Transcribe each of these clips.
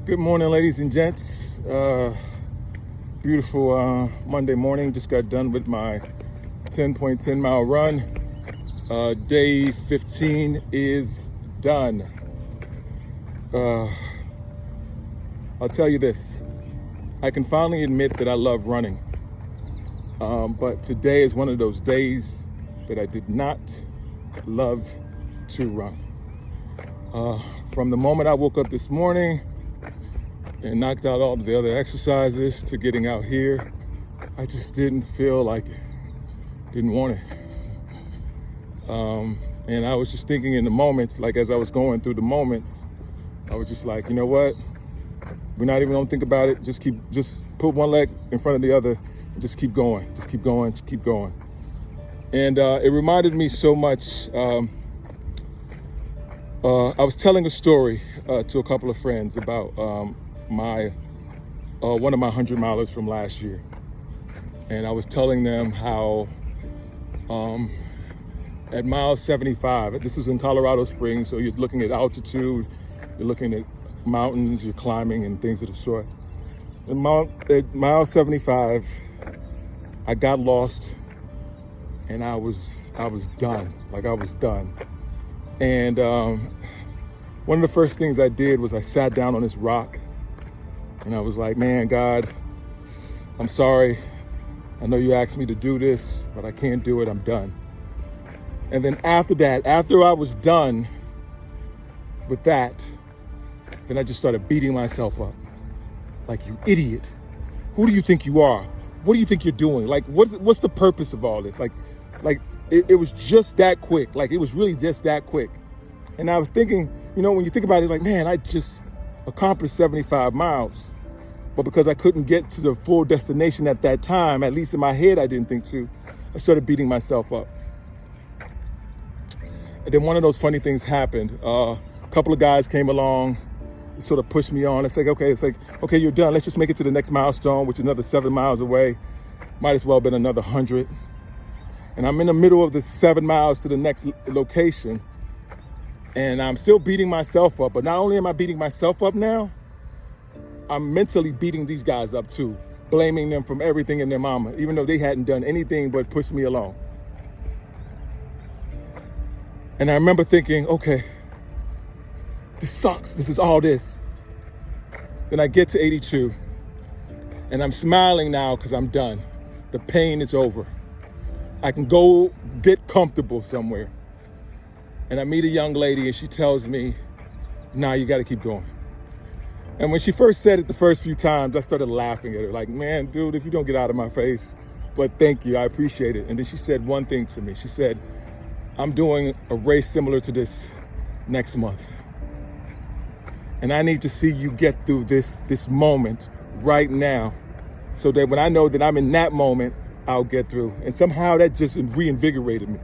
Good morning, ladies and gents. Beautiful Monday morning. Just got done with my 10.10 mile run. Day 15 is done. I'll tell you this. I can finally admit that I love running. But today is one of those days that I did not love to run. From the moment I woke up this morning and knocked out all the other exercises to getting out here, I just didn't feel like it, didn't want it. And I was just thinking in the moments, like as I was going through the moments, I was just like, you know what? We're not even gonna think about it. Just put one leg in front of the other and just keep going, keep going. And it reminded me so much. I was telling a story to a couple of friends about one of my 100-milers from last year. And I was telling them how at mile 75, this was in Colorado Springs, so you're looking at altitude, you're looking at mountains, you're climbing and things of the sort. At mile 75, I got lost and I was done. Like I was done. And one of the first things I did was I sat down on this rock and I was like, man, God, I'm sorry. I know you asked me to do this, but I can't do it. I'm done. And then after that, after I was done with that, then I just started beating myself up. Like, you idiot. Who do you think you are? What do you think you're doing? Like, what's the purpose of all this? Like it was just that quick. Like, it was really just that quick. And I was thinking, you know, when you think about it, like, man, I just accomplished 75 miles. But because I couldn't get to the full destination at that time, at least in my head, I didn't think to, I started beating myself up. And then one of those funny things happened. A couple of guys came along, sort of pushed me on. It's like, okay, you're done. Let's just make it to the next milestone, which is another 7 miles away. Might as well have been another 100. And I'm in the middle of the 7 miles to the next location. And I'm still beating myself up. But not only am I beating myself up now, I'm mentally beating these guys up too, blaming them from everything in their mama, even though they hadn't done anything but push me along. And I remember thinking, okay, this sucks. This is all this. Then I get to 82 and I'm smiling now because I'm done. The pain is over. I can go get comfortable somewhere. And I meet a young lady and she tells me, nah, you got to keep going. And when she first said it the first few times, I started laughing at her like, man, dude, if you don't get out of my face, but thank you, I appreciate it. And then she said one thing to me. She said, I'm doing a race similar to this next month. And I need to see you get through this moment right now so that when I know that I'm in that moment, I'll get through. And somehow that just reinvigorated me.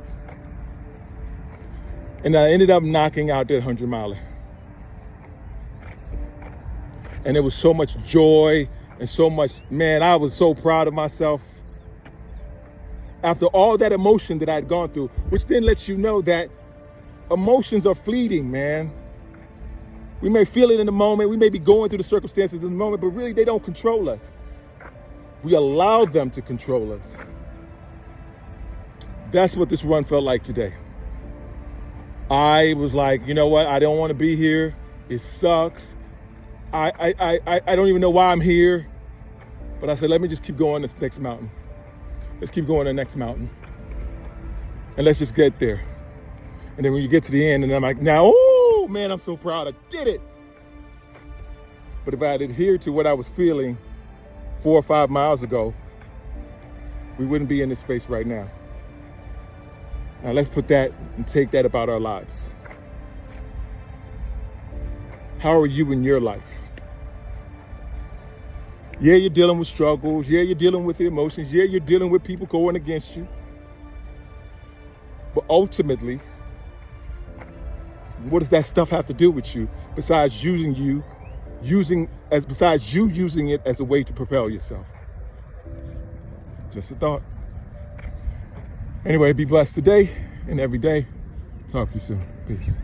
And I ended up knocking out that 100-miler. And there was so much joy and so much, man, I was so proud of myself. After all that emotion that I'd gone through, which then lets you know that emotions are fleeting, man. We may feel it in the moment. We may be going through the circumstances in the moment, but really they don't control us. We allow them to control us. That's what this run felt like today. I was like, you know what? I don't want to be here. It sucks. I don't even know why I'm here. But I said, let me just keep going this next mountain. Let's keep going to the next mountain. And let's just get there. And then when you get to the end, and I'm like, now, oh, man, I'm so proud. I did it. But if I had adhered to what I was feeling 4 or 5 miles ago, we wouldn't be in this space right now. Now let's put that and take that about our lives. How are you in your life? Yeah, you're dealing with struggles. Yeah, you're dealing with the emotions. Yeah, you're dealing with people going against you. But ultimately, what does that stuff have to do with you besides using it as a way to propel yourself? Just a thought. Anyway, be blessed today and every day. Talk to you soon. Peace.